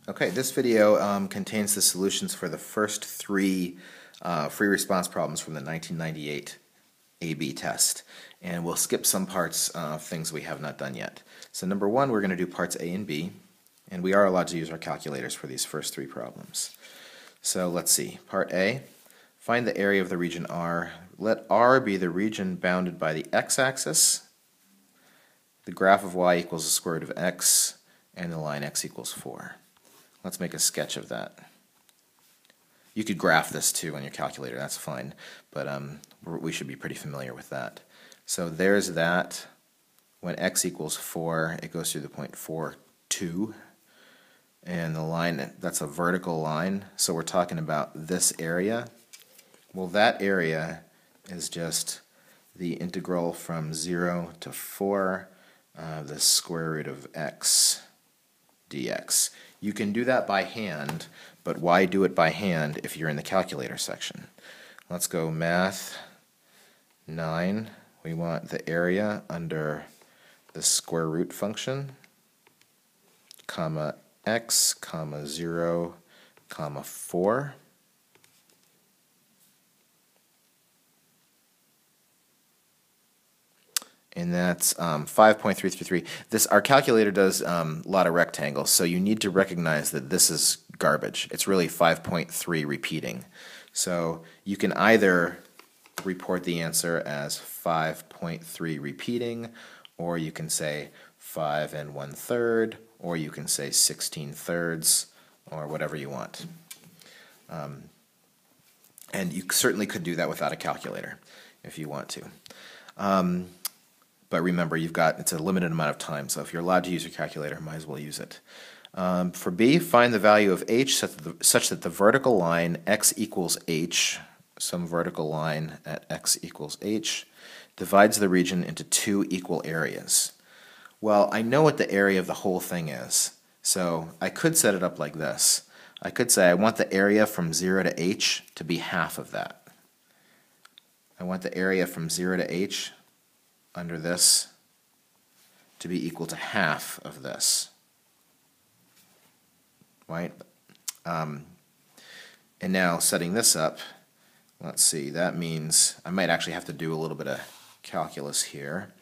Okay, this video contains the solutions for the first three free response problems from the 1998 AB test. And we'll skip some parts of things we have not done yet. So number one, we're going to do parts A and B. And we are allowed to use our calculators for these first three problems. So let's see. Part A, find the area of the region R. Let R be the region bounded by the x-axis. The graph of y equals the square root of x, and the line x equals 4. Let's make a sketch of that. You could graph this too on your calculator, that's fine, but we should be pretty familiar with that. So there's that. When x equals 4, it goes through the point 4, 2. And the line, that's a vertical line, so we're talking about this area. Well, that area is just the integral from 0 to 4, the square root of x dx. You can do that by hand, but why do it by hand if you're in the calculator section? Let's go Math 9. We want the area under the square root function, comma x, comma 0, comma 4. And that's 5.333. Our calculator does a lot of rectangles, so you need to recognize that this is garbage. It's really 5.3 repeating. So you can either report the answer as 5.3 repeating, or you can say 5 1/3, or you can say 16/3, or whatever you want. And you certainly could do that without a calculator if you want to. But remember, it's a limited amount of time, so if you're allowed to use your calculator, might as well use it. For B, find the value of h such that the vertical line x equals h, some vertical line at x equals h, divides the region into two equal areas. Well, I know what the area of the whole thing is, so I could set it up like this. I could say I want the area from 0 to h to be half of that. I want the area from 0 to h under this to be equal to half of this, right? And now setting this up, let's see, that means I might actually have to do a little bit of calculus here.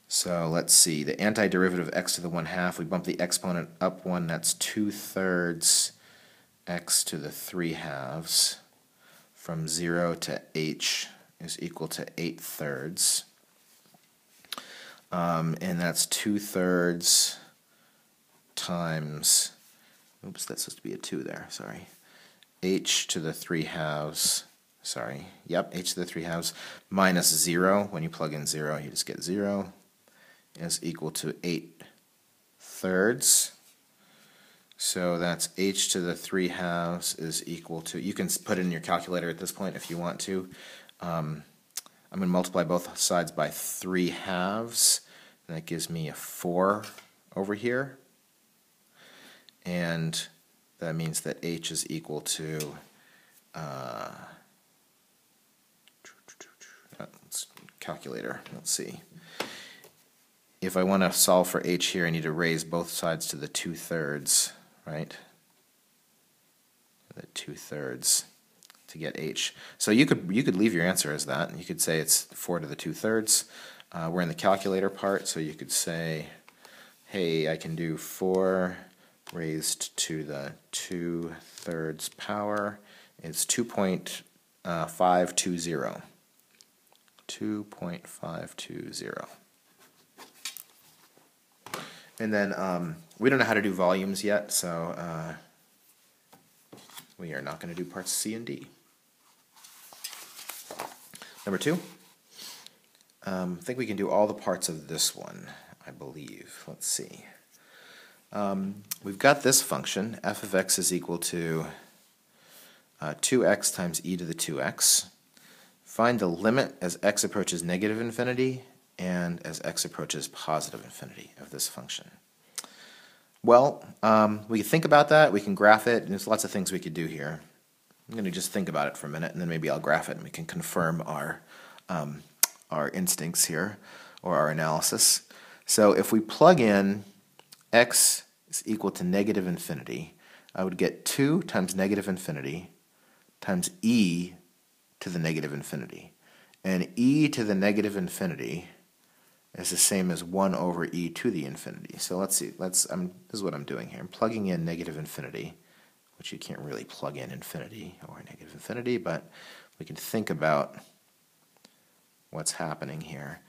So let's see, the antiderivative of x to the 1/2, we bump the exponent up 1, that's 2/3 x to the 3/2 from 0 to h is equal to 8/3. And that's 2/3 times, oops, that's supposed to be a 2 there, sorry, h to the 3/2, sorry, yep, h to the 3/2 minus 0, when you plug in 0, you just get 0, is equal to 8/3. So that's h to the 3/2 is equal to, you can put it in your calculator at this point if you want to. I'm going to multiply both sides by 3/2, and that gives me a 4 over here. And that means that h is equal to, calculator, let's see. If I want to solve for h here, I need to raise both sides to the 2/3, right? The 2/3. To get h. So you could leave your answer as that. You could say it's 4 to the 2/3. We're in the calculator part, so you could say, hey, I can do 4 raised to the 2/3 power. It's 2.520. 2.520. And then we don't know how to do volumes yet, so we are not going to do parts C and D. Number 2, I think we can do all the parts of this one, I believe. Let's see. We've got this function, f of x is equal to 2x times e to the 2x. Find the limit as x approaches negative infinity and as x approaches positive infinity of this function. Well, we can think about that, we can graph it, and there's lots of things we could do here. I'm going to just think about it for a minute, and then maybe I'll graph it, and we can confirm our instincts here, or our analysis. So if we plug in x is equal to negative infinity, I would get 2 times negative infinity times e to the negative infinity. And e to the negative infinity is the same as 1 over e to the infinity. So let's see. This is what I'm doing here. I'm plugging in negative infinity, which you can't really plug in infinity or negative infinity, but we can think about what's happening here.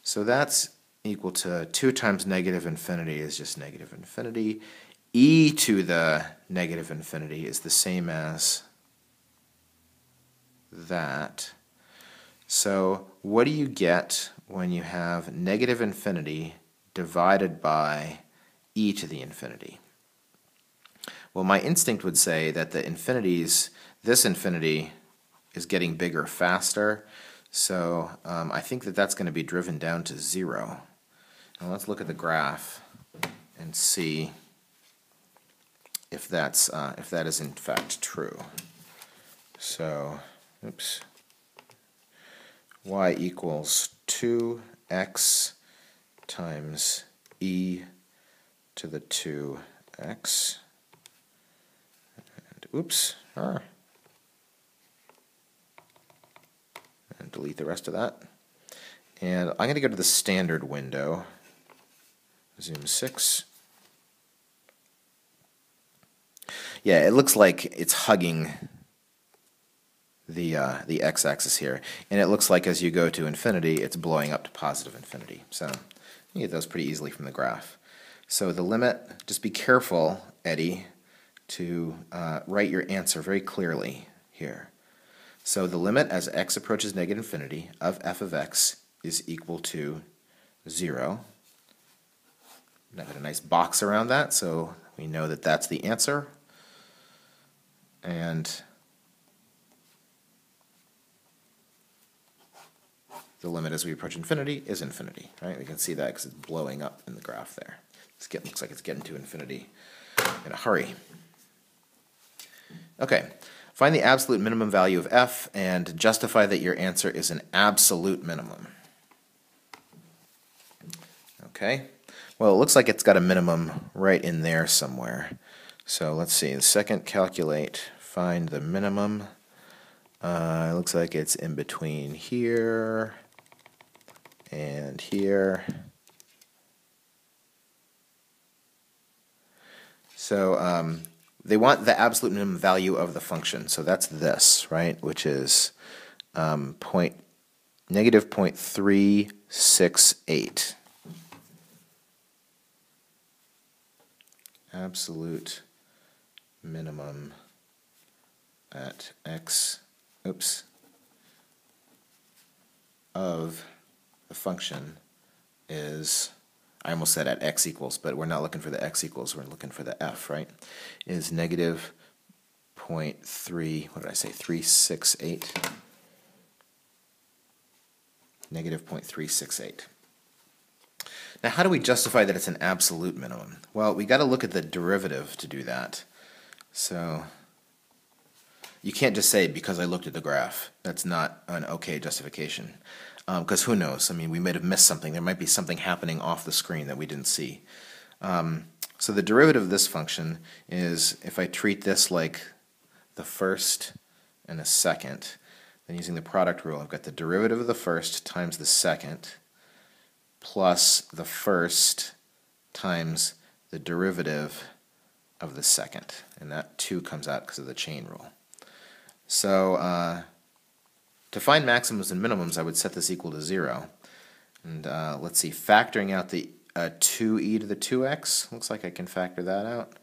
So that's equal to 2 times negative infinity is just negative infinity. E to the negative infinity is the same as that. So what do you get when you have negative infinity divided by e to the infinity? Well, my instinct would say that this infinity is getting bigger faster, so I think that that's going to be driven down to 0. Now let's look at the graph and see if that is in fact true. So, oops. Y equals 2x times e to the 2x. And oops. And delete the rest of that. And I'm going to go to the standard window. Zoom 6. Yeah, it looks like it's hugging the x-axis here, and it looks like as you go to infinity, it's blowing up to positive infinity. So you get those pretty easily from the graph. So the limit, just be careful, Eddie, to write your answer very clearly here. So the limit as x approaches negative infinity of f of x is equal to 0. I've got a nice box around that, so we know that that's the answer. And the limit as we approach infinity is infinity, right? We can see that because it's blowing up in the graph there. Looks like it's getting to infinity in a hurry. Okay, find the absolute minimum value of f and justify that your answer is an absolute minimum. Okay, well, it looks like it's got a minimum right in there somewhere. So let's see, the second calculate, find the minimum. It looks like it's in between here and here. So they want the absolute minimum value of the function. So that's this, right, which is negative 0.368. Absolute minimum at x, of the function is, I almost said at x equals, but we're not looking for the x equals, we're looking for the f, right? Is negative 0.3, what did I say, 368? Negative 0.368. Now, how do we justify that it's an absolute minimum? Well, we got to look at the derivative to do that. So you can't just say, because I looked at the graph. That's not an okay justification. Because who knows? I mean, we might have missed something. There might be something happening off the screen that we didn't see. So the derivative of this function is, if I treat this like the first and the second, then using the product rule, I've got the derivative of the first times the second plus the first times the derivative of the second. And that 2 comes out because of the chain rule. So to find maximums and minimums, I would set this equal to 0. And let's see, factoring out the 2e to the 2x, looks like I can factor that out.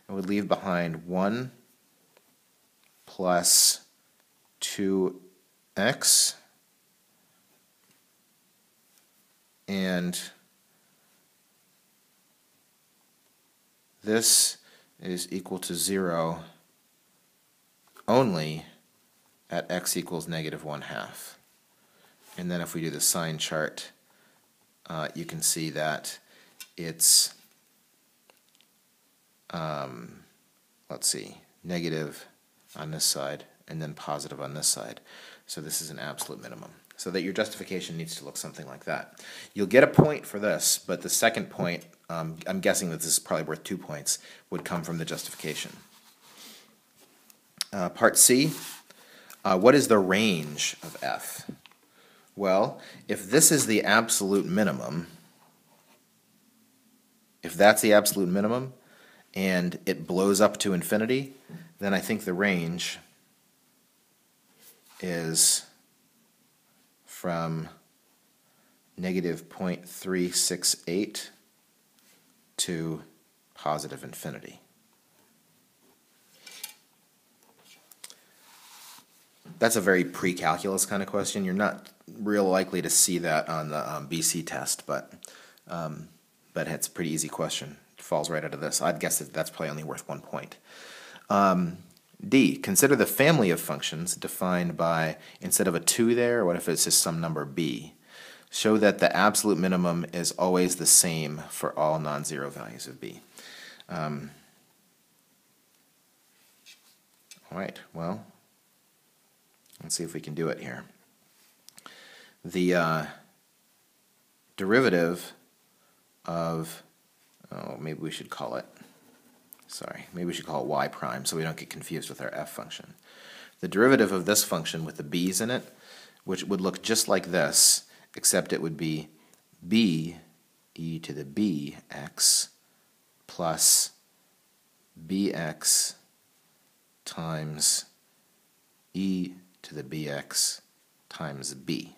I would leave behind 1 plus 2x, and this is equal to 0 only at x equals negative 1/2. And then if we do the sign chart, you can see that it's, let's see, negative on this side and then positive on this side. So this is an absolute minimum. So that your justification needs to look something like that. You'll get a point for this, but the second point, I'm guessing that this is probably worth 2 points, would come from the justification. Part C, what is the range of f? Well, if this is the absolute minimum, if that's the absolute minimum and it blows up to infinity, then I think the range is from negative 0.368 to positive infinity. That's a very pre-calculus kind of question. You're not real likely to see that on the BC test, but it's a pretty easy question. It falls right out of this. I'd guess that that's probably only worth 1 point. D, consider the family of functions defined by, instead of a 2 there, what if it's just some number b? Show that the absolute minimum is always the same for all non-zero values of b. All right, well, let's see if we can do it here. The derivative of, maybe we should call it y prime so we don't get confused with our f function. The derivative of this function with the b's in it, which would look just like this, except it would be b e to the bx plus bx times e to the bx times b,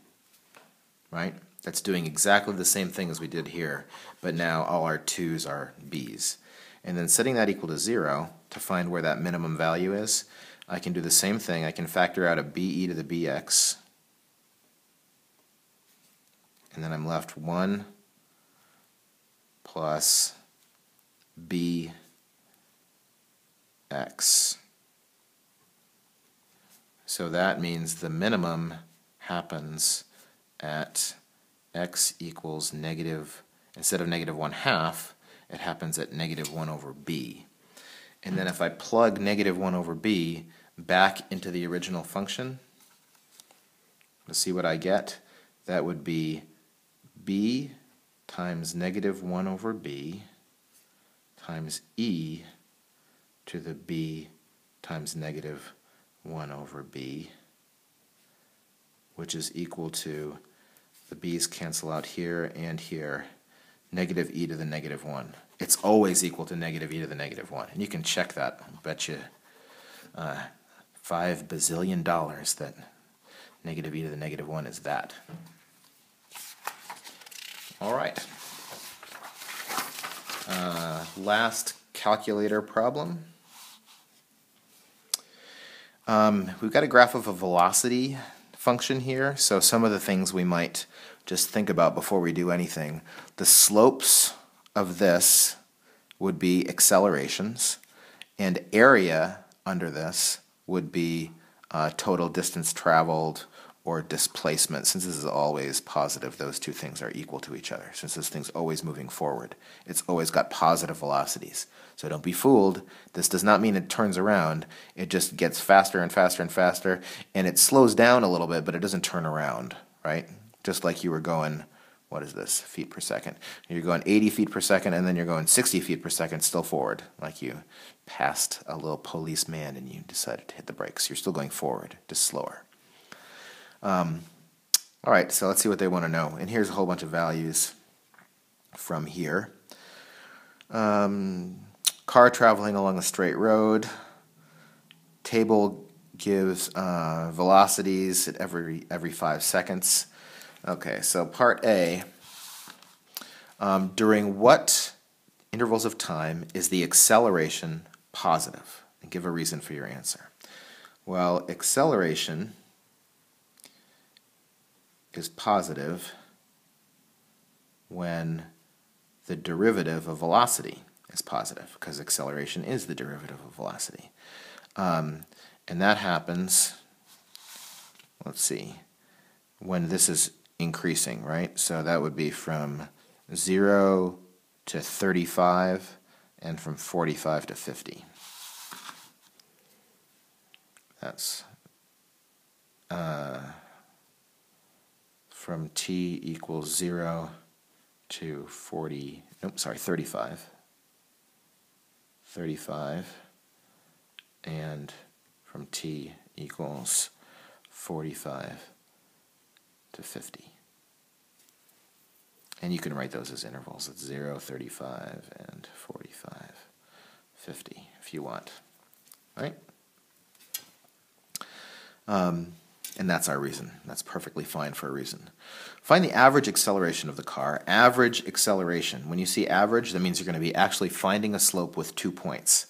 right? That's doing exactly the same thing as we did here, but now all our 2's are b's. And then setting that equal to 0 to find where that minimum value is, I can do the same thing. I can factor out a be to the bx, and then I'm left 1 plus bx. So that means the minimum happens at x equals negative, instead of negative 1/2, it happens at negative 1 over b. And then if I plug negative 1 over b back into the original function, let's see what I get. That would be b times negative 1 over b times e to the b times negative 1 over b, which is equal to, the b's cancel out here and here, negative e to the negative 1. It's always equal to negative e to the negative 1. And you can check that. I'll bet you $5 bazillion that negative e to the negative 1 is that. All right. Last calculator problem. We've got a graph of a velocity function here, so some of the things we might just think about before we do anything. The slopes of this would be accelerations, and area under this would be total distance traveled or displacement. Since this is always positive, those two things are equal to each other. Since this thing's always moving forward, it's always got positive velocities. So don't be fooled. This does not mean it turns around. It just gets faster and faster and faster, and it slows down a little bit, but it doesn't turn around, right? Just like you were going, what is this, feet per second? You're going 80 feet per second, and then you're going 60 feet per second still forward, like you passed a little policeman and you decided to hit the brakes. You're still going forward, just slower. All right, so let's see what they want to know. And here's a whole bunch of values from here. Car traveling along a straight road. Table gives velocities at every 5 seconds. Okay, so part A. During what intervals of time is the acceleration positive? And give a reason for your answer. Well, acceleration is positive when the derivative of velocity is positive, because acceleration is the derivative of velocity. And that happens, let's see, when this is increasing, right? So that would be from 0 to 35 and from 45 to 50. That's from t equals 0 to 35 and from t equals 45 to 50. And you can write those as intervals. It's 0, 35, and 45, 50 if you want. Right? And that's our reason. That's perfectly fine for a reason. Find the average acceleration of the car. Average acceleration. When you see average, that means you're going to be actually finding a slope with 2 points.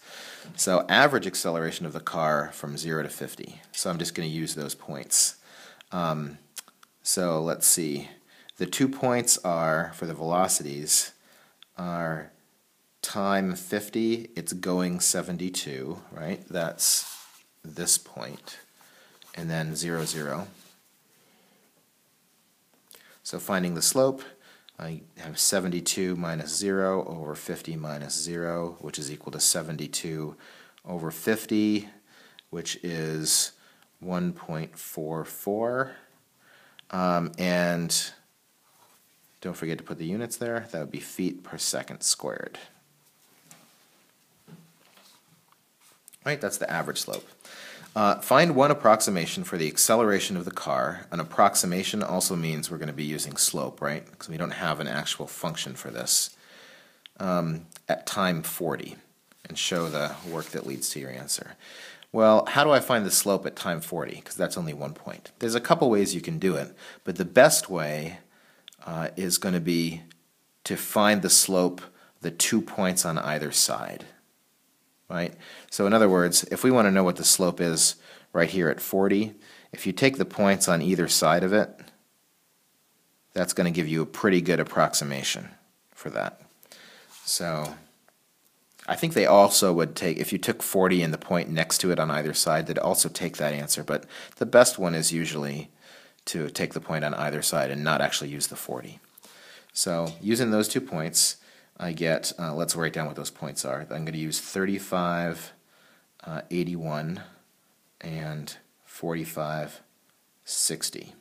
So average acceleration of the car from 0 to 50. So I'm just going to use those points. So let's see. The 2 points are, for the velocities, are time 50, it's going 72, right? That's this point. And then 0, 0. So finding the slope, I have 72 minus 0 over 50 minus 0, which is equal to 72 over 50, which is 1.44. And don't forget to put the units there. That would be feet per second squared. Right, that's the average slope. Find one approximation for the acceleration of the car. An approximation also means we're going to be using slope, right? Because we don't have an actual function for this. At time 40, and show the work that leads to your answer. Well, how do I find the slope at time 40? Because that's only 1 point. There's a couple ways you can do it, but the best way is going to be to find the slope, the 2 points on either side. Right? So in other words, if we want to know what the slope is right here at 40, if you take the points on either side of it, that's going to give you a pretty good approximation for that. So I think they also would take, if you took 40 and the point next to it on either side, they'd also take that answer. But the best one is usually to take the point on either side and not actually use the 40. So using those 2 points, I get, let's write down what those points are. I'm going to use 35, 81, and 45, 60.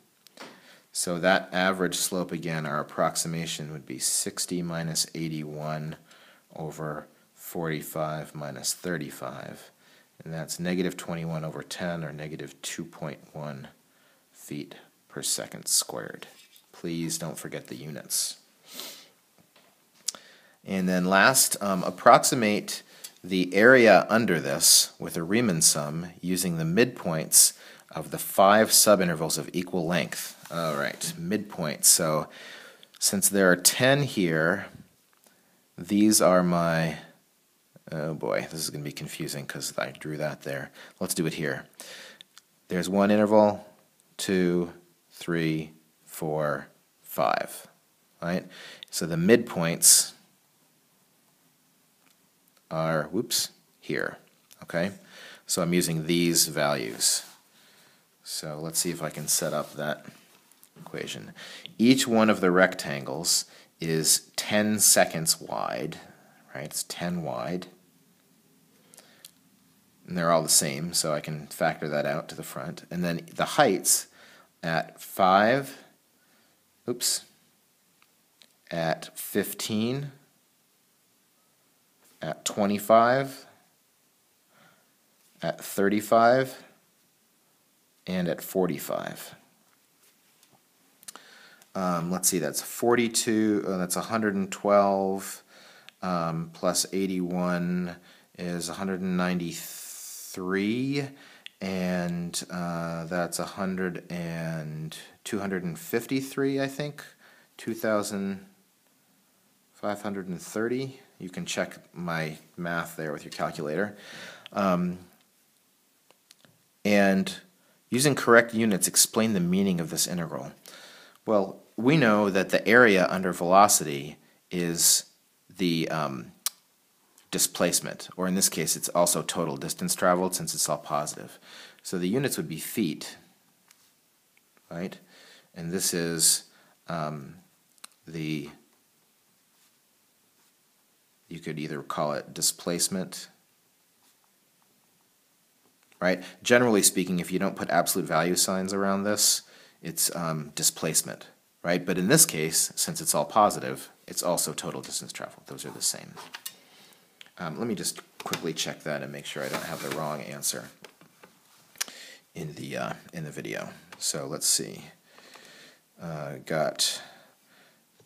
So that average slope, again, our approximation would be 60 minus 81 over 45 minus 35. And that's negative 21 over 10, or negative 2.1 feet per second squared. Please don't forget the units. And then last, approximate the area under this with a Riemann sum using the midpoints of the 5 subintervals of equal length. All right, midpoints. So since there are 10 here, these are my, oh boy, this is going to be confusing because I drew that there. Let's do it here. There's 1 interval, 2, 3, 4, 5. Right? So the midpoints are, whoops, here. Okay? So I'm using these values. So let's see if I can set up that equation. Each one of the rectangles is 10 seconds wide, right? It's 10 wide. And they're all the same, so I can factor that out to the front. And then the heights at 5, oops, at 15, at 25, at 35, and at 45. Let's see, that's 42, that's 112, plus 81 is 193, and that's 253, I think, 2,530. You can check my math there with your calculator. And using correct units, explain the meaning of this integral. Well, we know that the area under velocity is the displacement, or in this case it's also total distance traveled since it's all positive. So the units would be feet, right? And this is you could either call it displacement, right? Generally speaking, if you don't put absolute value signs around this, it's displacement, right? But in this case, since it's all positive, it's also total distance traveled. Those are the same. Let me just quickly check that and make sure I don't have the wrong answer. in the video. So let's see. Got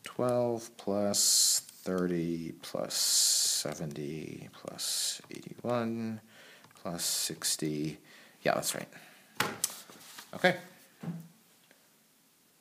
12 plus 30 plus 70 plus 81 plus 60. Yeah, that's right. Okay.